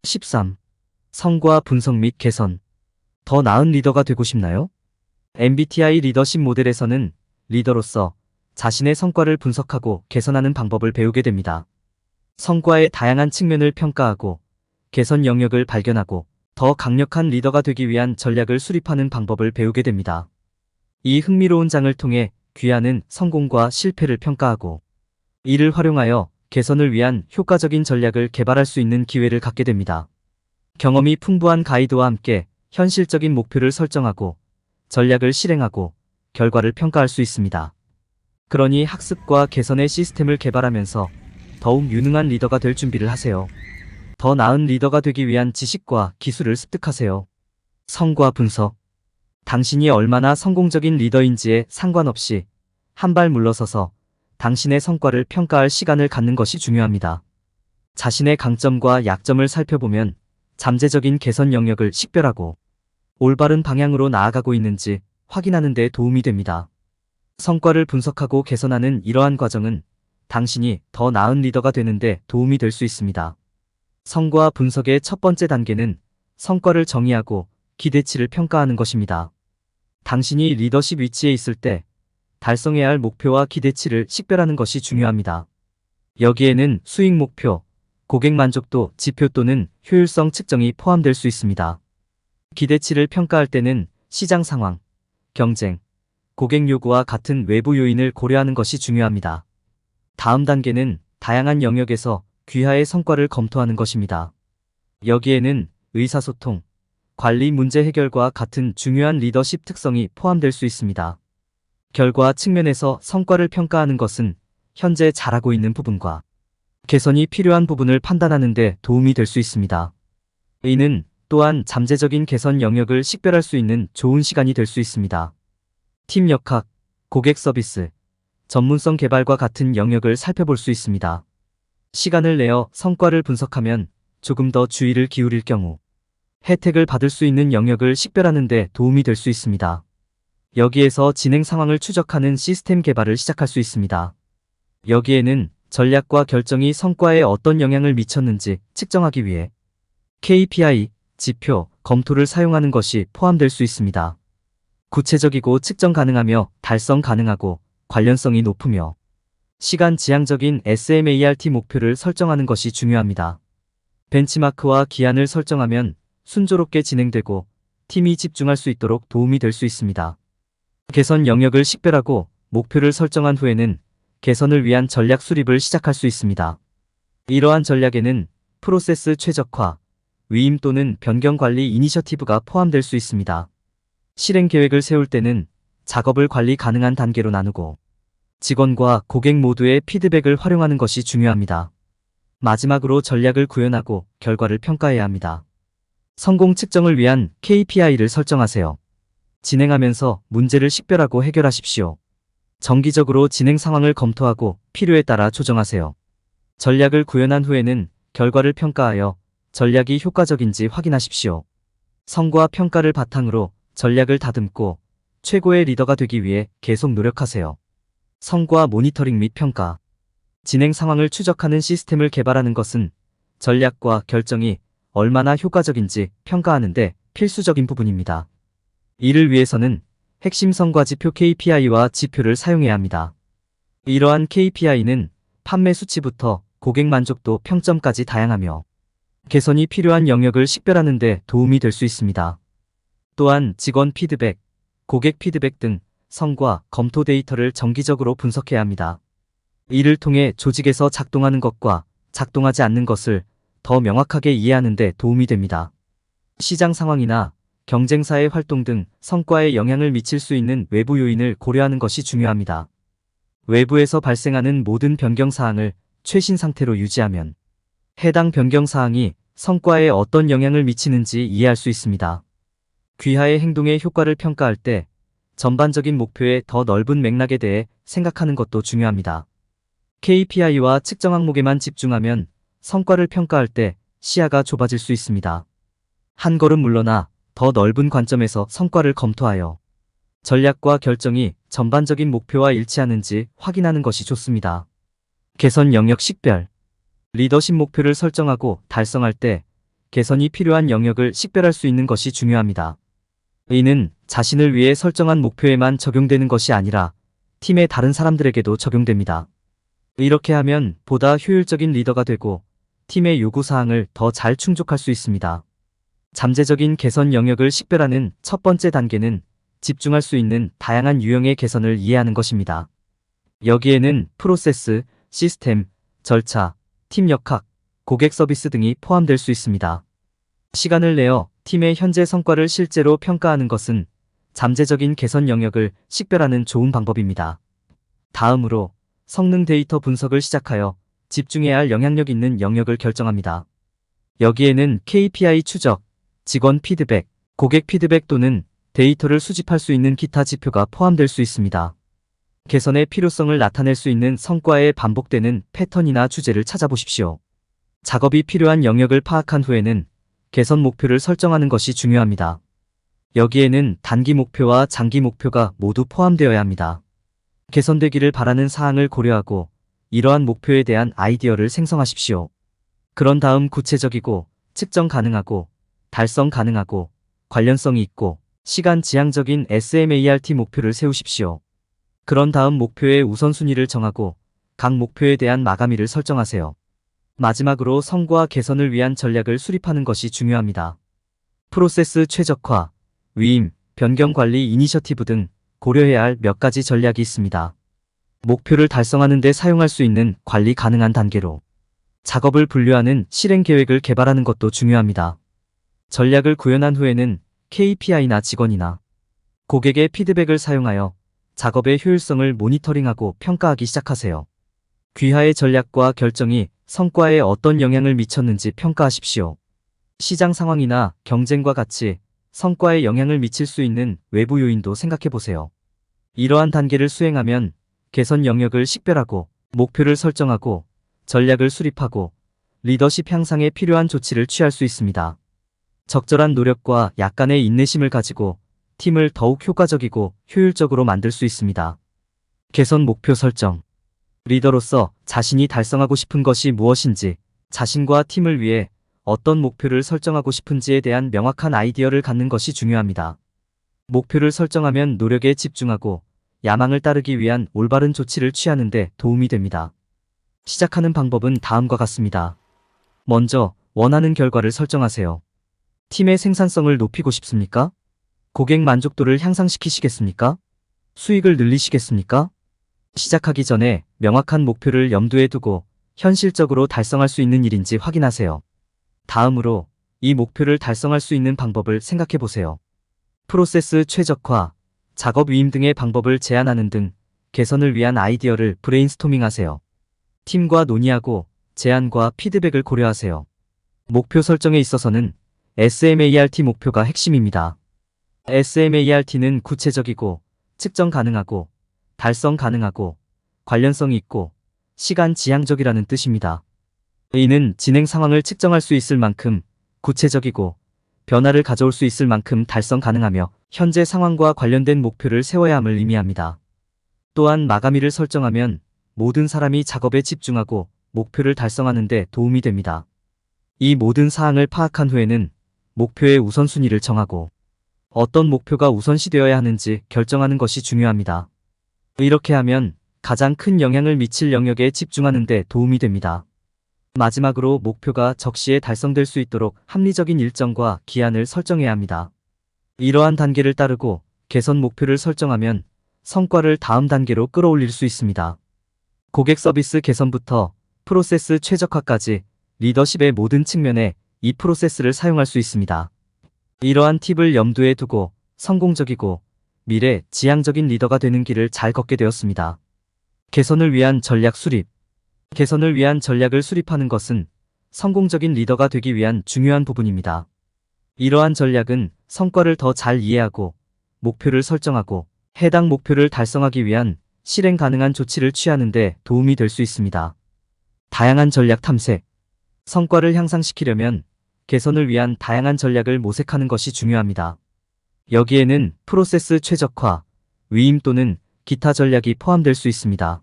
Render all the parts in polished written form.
13. 성과 분석 및 개선. 더 나은 리더가 되고 싶나요? MBTI 리더십 모델에서는 리더로서 자신의 성과를 분석하고 개선하는 방법을 배우게 됩니다. 성과의 다양한 측면을 평가하고 개선 영역을 발견하고 더 강력한 리더가 되기 위한 전략을 수립하는 방법을 배우게 됩니다. 이 흥미로운 장을 통해 귀하는 성공과 실패를 평가하고 이를 활용하여 개선을 위한 효과적인 전략을 개발할 수 있는 기회를 갖게 됩니다. 경험이 풍부한 가이드와 함께 현실적인 목표를 설정하고 전략을 실행하고 결과를 평가할 수 있습니다. 그러니 학습과 개선의 시스템을 개발하면서 더욱 유능한 리더가 될 준비를 하세요. 더 나은 리더가 되기 위한 지식과 기술을 습득하세요. 성과 분석. 당신이 얼마나 성공적인 리더인지에 상관없이 한 발 물러서서 당신의 성과를 평가할 시간을 갖는 것이 중요합니다. 자신의 강점과 약점을 살펴보면 잠재적인 개선 영역을 식별하고 올바른 방향으로 나아가고 있는지 확인하는 데 도움이 됩니다. 성과를 분석하고 개선하는 이러한 과정은 당신이 더 나은 리더가 되는 데 도움이 될 수 있습니다. 성과 분석의 첫 번째 단계는 성과를 정의하고 기대치를 평가하는 것입니다. 당신이 리더십 위치에 있을 때 달성해야 할 목표와 기대치를 식별하는 것이 중요합니다. 여기에는 수익 목표, 고객 만족도 지표 또는 효율성 측정이 포함될 수 있습니다. 기대치를 평가할 때는 시장 상황, 경쟁, 고객 요구와 같은 외부 요인을 고려하는 것이 중요합니다. 다음 단계는 다양한 영역에서 귀하의 성과를 검토하는 것입니다. 여기에는 의사소통, 관리 문제 해결과 같은 중요한 리더십 특성이 포함될 수 있습니다. 결과 측면에서 성과를 평가하는 것은 현재 잘하고 있는 부분과 개선이 필요한 부분을 판단하는 데 도움이 될 수 있습니다. 이는 또한 잠재적인 개선 영역을 식별할 수 있는 좋은 시간이 될 수 있습니다. 팀 역학, 고객 서비스, 전문성 개발과 같은 영역을 살펴볼 수 있습니다. 시간을 내어 성과를 분석하면 조금 더 주의를 기울일 경우 혜택을 받을 수 있는 영역을 식별하는 데 도움이 될 수 있습니다. 여기에서 진행 상황을 추적하는 시스템 개발을 시작할 수 있습니다. 여기에는 전략과 결정이 성과에 어떤 영향을 미쳤는지 측정하기 위해 KPI, 지표, 검토를 사용하는 것이 포함될 수 있습니다. 구체적이고 측정 가능하며 달성 가능하고 관련성이 높으며 시간 지향적인 SMART 목표를 설정하는 것이 중요합니다. 벤치마크와 기한을 설정하면 순조롭게 진행되고 팀이 집중할 수 있도록 도움이 될 수 있습니다. 개선 영역을 식별하고 목표를 설정한 후에는 개선을 위한 전략 수립을 시작할 수 있습니다. 이러한 전략에는 프로세스 최적화, 위임 또는 변경 관리 이니셔티브가 포함될 수 있습니다. 실행 계획을 세울 때는 작업을 관리 가능한 단계로 나누고 직원과 고객 모두의 피드백을 활용하는 것이 중요합니다. 마지막으로 전략을 구현하고 결과를 평가해야 합니다. 성공 측정을 위한 KPI를 설정하세요. 진행하면서 문제를 식별하고 해결하십시오. 정기적으로 진행 상황을 검토하고 필요에 따라 조정하세요. 전략을 구현한 후에는 결과를 평가하여 전략이 효과적인지 확인하십시오. 성과 평가를 바탕으로 전략을 다듬고 최고의 리더가 되기 위해 계속 노력하세요. 성과 모니터링 및 평가. 진행 상황을 추적하는 시스템을 개발하는 것은 전략과 결정이 얼마나 효과적인지 평가하는데 필수적인 부분입니다. 이를 위해서는 핵심 성과지표 KPI와 지표를 사용해야 합니다. 이러한 KPI는 판매 수치부터 고객 만족도 평점까지 다양하며 개선이 필요한 영역을 식별하는 데 도움이 될 수 있습니다. 또한 직원 피드백, 고객 피드백 등 성과 검토 데이터를 정기적으로 분석해야 합니다. 이를 통해 조직에서 작동하는 것과 작동하지 않는 것을 더 명확하게 이해하는 데 도움이 됩니다. 시장 상황이나 경쟁사의 활동 등 성과에 영향을 미칠 수 있는 외부 요인을 고려하는 것이 중요합니다. 외부에서 발생하는 모든 변경 사항을 최신 상태로 유지하면 해당 변경 사항이 성과에 어떤 영향을 미치는지 이해할 수 있습니다. 귀하의 행동의 효과를 평가할 때 전반적인 목표의 더 넓은 맥락에 대해 생각하는 것도 중요합니다. KPI와 측정 항목에만 집중하면 성과를 평가할 때 시야가 좁아질 수 있습니다. 한 걸음 물러나 더 넓은 관점에서 성과를 검토하여 전략과 결정이 전반적인 목표와 일치하는지 확인하는 것이 좋습니다. 개선 영역 식별. 리더십 목표를 설정하고 달성할 때 개선이 필요한 영역을 식별할 수 있는 것이 중요합니다. 이는 자신을 위해 설정한 목표에만 적용되는 것이 아니라 팀의 다른 사람들에게도 적용됩니다. 이렇게 하면 보다 효율적인 리더가 되고 팀의 요구사항을 더 잘 충족할 수 있습니다. 잠재적인 개선 영역을 식별하는 첫 번째 단계는 집중할 수 있는 다양한 유형의 개선을 이해하는 것입니다. 여기에는 프로세스, 시스템, 절차, 팀 역학, 고객 서비스 등이 포함될 수 있습니다. 시간을 내어 팀의 현재 성과를 실제로 평가하는 것은 잠재적인 개선 영역을 식별하는 좋은 방법입니다. 다음으로 성능 데이터 분석을 시작하여 집중해야 할 영향력 있는 영역을 결정합니다. 여기에는 KPI 추적, 직원 피드백, 고객 피드백 또는 데이터를 수집할 수 있는 기타 지표가 포함될 수 있습니다. 개선의 필요성을 나타낼 수 있는 성과의 반복되는 패턴이나 주제를 찾아보십시오. 작업이 필요한 영역을 파악한 후에는 개선 목표를 설정하는 것이 중요합니다. 여기에는 단기 목표와 장기 목표가 모두 포함되어야 합니다. 개선되기를 바라는 사항을 고려하고 이러한 목표에 대한 아이디어를 생성하십시오. 그런 다음 구체적이고 측정 가능하고 달성 가능하고 관련성이 있고 시간 지향적인 SMART 목표를 세우십시오. 그런 다음 목표의 우선순위를 정하고 각 목표에 대한 마감일을 설정하세요. 마지막으로 성과 개선을 위한 전략을 수립하는 것이 중요합니다. 프로세스 최적화, 위임, 변경 관리 이니셔티브 등 고려해야 할 몇 가지 전략이 있습니다. 목표를 달성하는 데 사용할 수 있는 관리 가능한 단계로 작업을 분류하는 실행 계획을 개발하는 것도 중요합니다. 전략을 구현한 후에는 KPI나 직원이나 고객의 피드백을 사용하여 작업의 효율성을 모니터링하고 평가하기 시작하세요. 귀하의 전략과 결정이 성과에 어떤 영향을 미쳤는지 평가하십시오. 시장 상황이나 경쟁과 같이 성과에 영향을 미칠 수 있는 외부 요인도 생각해 보세요. 이러한 단계를 수행하면 개선 영역을 식별하고 목표를 설정하고 전략을 수립하고 리더십 향상에 필요한 조치를 취할 수 있습니다. 적절한 노력과 약간의 인내심을 가지고 팀을 더욱 효과적이고 효율적으로 만들 수 있습니다. 개선 목표 설정. 리더로서 자신이 달성하고 싶은 것이 무엇인지, 자신과 팀을 위해 어떤 목표를 설정하고 싶은지에 대한 명확한 아이디어를 갖는 것이 중요합니다. 목표를 설정하면 노력에 집중하고 야망을 따르기 위한 올바른 조치를 취하는 데 도움이 됩니다. 시작하는 방법은 다음과 같습니다. 먼저 원하는 결과를 설정하세요. 팀의 생산성을 높이고 싶습니까? 고객 만족도를 향상시키시겠습니까? 수익을 늘리시겠습니까? 시작하기 전에 명확한 목표를 염두에 두고 현실적으로 달성할 수 있는 일인지 확인하세요. 다음으로 이 목표를 달성할 수 있는 방법을 생각해 보세요. 프로세스 최적화, 작업 위임 등의 방법을 제안하는 등 개선을 위한 아이디어를 브레인스토밍하세요. 팀과 논의하고 제안과 피드백을 고려하세요. 목표 설정에 있어서는 SMART 목표가 핵심입니다. SMART는 구체적이고 측정 가능하고 달성 가능하고 관련성이 있고 시간 지향적이라는 뜻입니다. 이는 진행 상황을 측정할 수 있을 만큼 구체적이고 변화를 가져올 수 있을 만큼 달성 가능하며 현재 상황과 관련된 목표를 세워야 함을 의미합니다. 또한 마감일을 설정하면 모든 사람이 작업에 집중하고 목표를 달성하는 데 도움이 됩니다. 이 모든 사항을 파악한 후에는 목표의 우선순위를 정하고 어떤 목표가 우선시되어야 하는지 결정하는 것이 중요합니다. 이렇게 하면 가장 큰 영향을 미칠 영역에 집중하는 데 도움이 됩니다. 마지막으로 목표가 적시에 달성될 수 있도록 합리적인 일정과 기한을 설정해야 합니다. 이러한 단계를 따르고 개선 목표를 설정하면 성과를 다음 단계로 끌어올릴 수 있습니다. 고객 서비스 개선부터 프로세스 최적화까지 리더십의 모든 측면에 이 프로세스를 사용할 수 있습니다. 이러한 팁을 염두에 두고 성공적이고 미래 지향적인 리더가 되는 길을 잘 걷게 되었습니다. 개선을 위한 전략 수립. 개선을 위한 전략을 수립하는 것은 성공적인 리더가 되기 위한 중요한 부분입니다. 이러한 전략은 성과를 더 잘 이해하고 목표를 설정하고 해당 목표를 달성하기 위한 실행 가능한 조치를 취하는 데 도움이 될 수 있습니다. 다양한 전략 탐색. 성과를 향상시키려면 개선을 위한 다양한 전략을 모색하는 것이 중요합니다. 여기에는 프로세스 최적화, 위임 또는 기타 전략이 포함될 수 있습니다.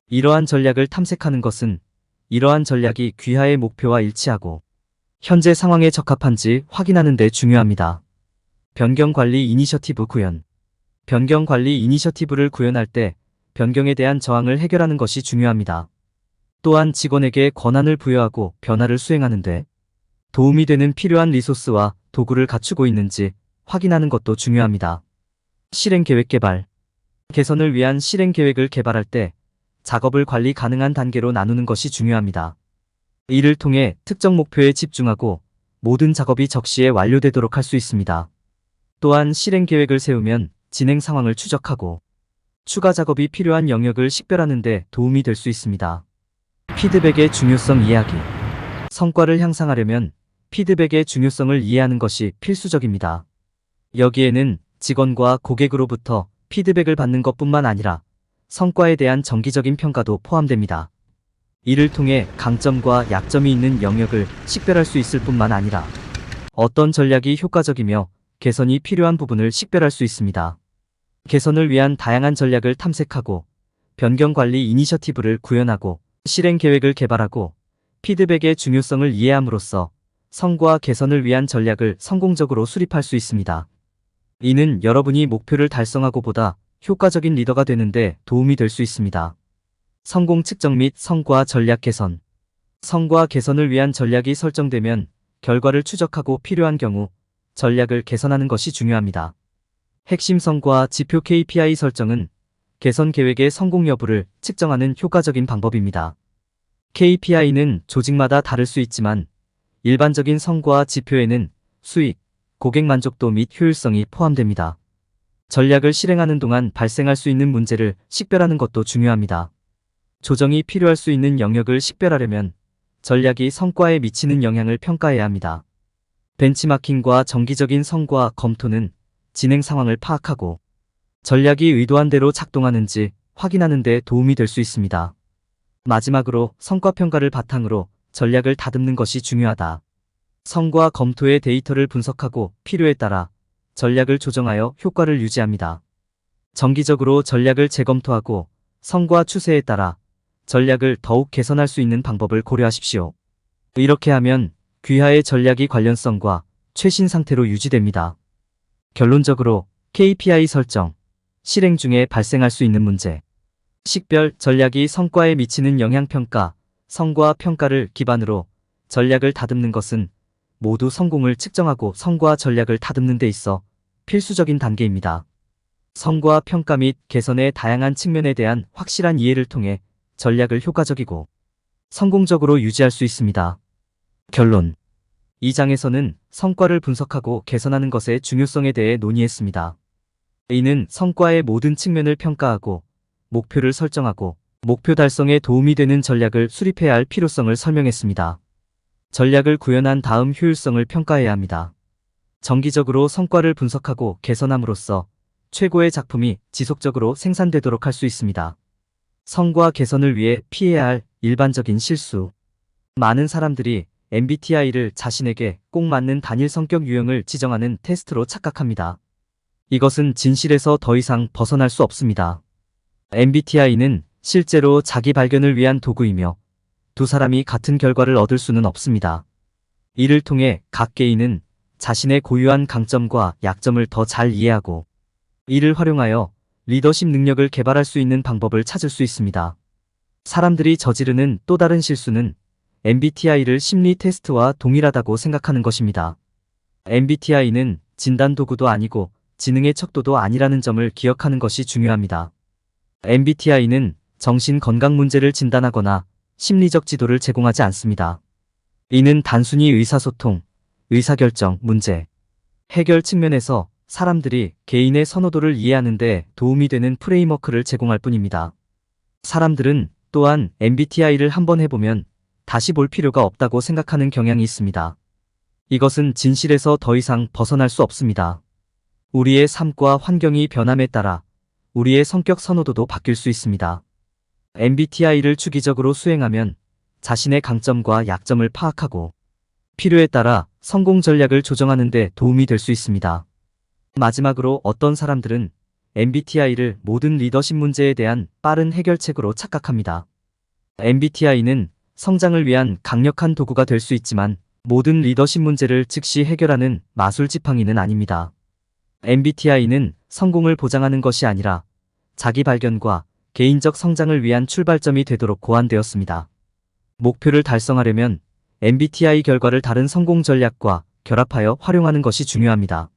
이러한 전략을 탐색하는 것은 이러한 전략이 귀하의 목표와 일치하고 현재 상황에 적합한지 확인하는 데 중요합니다. 변경관리 이니셔티브 구현. 변경관리 이니셔티브를 구현할 때 변경에 대한 저항을 해결하는 것이 중요합니다. 또한 직원에게 권한을 부여하고 변화를 수행하는 데 도움이 되는 필요한 리소스와 도구를 갖추고 있는지 확인하는 것도 중요합니다. 실행계획 개발. 개선을 위한 실행계획을 개발할 때 작업을 관리 가능한 단계로 나누는 것이 중요합니다. 이를 통해 특정 목표에 집중하고 모든 작업이 적시에 완료되도록 할 수 있습니다. 또한 실행계획을 세우면 진행 상황을 추적하고 추가 작업이 필요한 영역을 식별하는 데 도움이 될 수 있습니다. 피드백의 중요성 이해하기. 성과를 향상하려면 피드백의 중요성을 이해하는 것이 필수적입니다. 여기에는 직원과 고객으로부터 피드백을 받는 것뿐만 아니라 성과에 대한 정기적인 평가도 포함됩니다. 이를 통해 강점과 약점이 있는 영역을 식별할 수 있을 뿐만 아니라 어떤 전략이 효과적이며 개선이 필요한 부분을 식별할 수 있습니다. 개선을 위한 다양한 전략을 탐색하고 변경관리 이니셔티브를 구현하고 실행 계획을 개발하고 피드백의 중요성을 이해함으로써 성과 개선을 위한 전략을 성공적으로 수립할 수 있습니다. 이는 여러분이 목표를 달성하고 보다 효과적인 리더가 되는데 도움이 될 수 있습니다. 성공 측정 및 성과 전략 개선. 성과 개선을 위한 전략이 설정되면 결과를 추적하고 필요한 경우 전략을 개선하는 것이 중요합니다. 핵심 성과 지표 KPI 설정은 개선 계획의 성공 여부를 측정하는 효과적인 방법입니다. KPI는 조직마다 다를 수 있지만 일반적인 성과 지표에는 수익, 고객 만족도 및 효율성이 포함됩니다. 전략을 실행하는 동안 발생할 수 있는 문제를 식별하는 것도 중요합니다. 조정이 필요할 수 있는 영역을 식별하려면 전략이 성과에 미치는 영향을 평가해야 합니다. 벤치마킹과 정기적인 성과 검토는 진행 상황을 파악하고 전략이 의도한 대로 작동하는지 확인하는 데 도움이 될 수 있습니다. 마지막으로 성과 평가를 바탕으로 전략을 다듬는 것이 중요하다. 성과 검토의 데이터를 분석하고 필요에 따라 전략을 조정하여 효과를 유지합니다. 정기적으로 전략을 재검토하고 성과 추세에 따라 전략을 더욱 개선할 수 있는 방법을 고려하십시오. 이렇게 하면 귀하의 전략이 관련성과 최신 상태로 유지됩니다. 결론적으로 KPI 설정, 실행 중에 발생할 수 있는 문제, 식별, 전략이 성과에 미치는 영향평가, 성과 평가를 기반으로 전략을 다듬는 것은 모두 성공을 측정하고 성과 전략을 다듬는 데 있어 필수적인 단계입니다. 성과 평가 및 개선의 다양한 측면에 대한 확실한 이해를 통해 전략을 효과적이고 성공적으로 유지할 수 있습니다. 결론. 이 장에서는 성과를 분석하고 개선하는 것의 중요성에 대해 논의했습니다. 이는 성과의 모든 측면을 평가하고 목표를 설정하고 목표 달성에 도움이 되는 전략을 수립해야 할 필요성을 설명했습니다. 전략을 구현한 다음 효율성을 평가해야 합니다. 정기적으로 성과를 분석하고 개선함으로써 최고의 작품이 지속적으로 생산되도록 할 수 있습니다. 성과 개선을 위해 피해야 할 일반적인 실수. 많은 사람들이 MBTI를 자신에게 꼭 맞는 단일 성격 유형을 지정하는 테스트로 착각합니다. 이것은 진실에서 더 이상 벗어날 수 없습니다. MBTI는 실제로 자기 발견을 위한 도구이며 두 사람이 같은 결과를 얻을 수는 없습니다. 이를 통해 각 개인은 자신의 고유한 강점과 약점을 더 잘 이해하고 이를 활용하여 리더십 능력을 개발할 수 있는 방법을 찾을 수 있습니다. 사람들이 저지르는 또 다른 실수는 MBTI를 심리 테스트와 동일하다고 생각하는 것입니다. MBTI는 진단 도구도 아니고 지능의 척도도 아니라는 점을 기억하는 것이 중요합니다. MBTI는 정신 건강 문제를 진단하거나 심리적 지도를 제공하지 않습니다. 이는 단순히 의사소통, 의사결정 문제, 해결 측면에서 사람들이 개인의 선호도를 이해하는 데 도움이 되는 프레임워크를 제공할 뿐입니다. 사람들은 또한 MBTI를 한번 해보면 다시 볼 필요가 없다고 생각하는 경향이 있습니다. 이것은 진실에서 더 이상 벗어날 수 없습니다. 우리의 삶과 환경이 변함에 따라 우리의 성격 선호도도 바뀔 수 있습니다. MBTI를 주기적으로 수행하면 자신의 강점과 약점을 파악하고 필요에 따라 성공 전략을 조정하는 데 도움이 될 수 있습니다. 마지막으로 어떤 사람들은 MBTI를 모든 리더십 문제에 대한 빠른 해결책으로 착각합니다. MBTI는 성장을 위한 강력한 도구가 될 수 있지만 모든 리더십 문제를 즉시 해결하는 마술 지팡이는 아닙니다. MBTI는 성공을 보장하는 것이 아니라 자기 발견과 개인적 성장을 위한 출발점이 되도록 고안되었습니다. 목표를 달성하려면 MBTI 결과를 다른 성공 전략과 결합하여 활용하는 것이 중요합니다.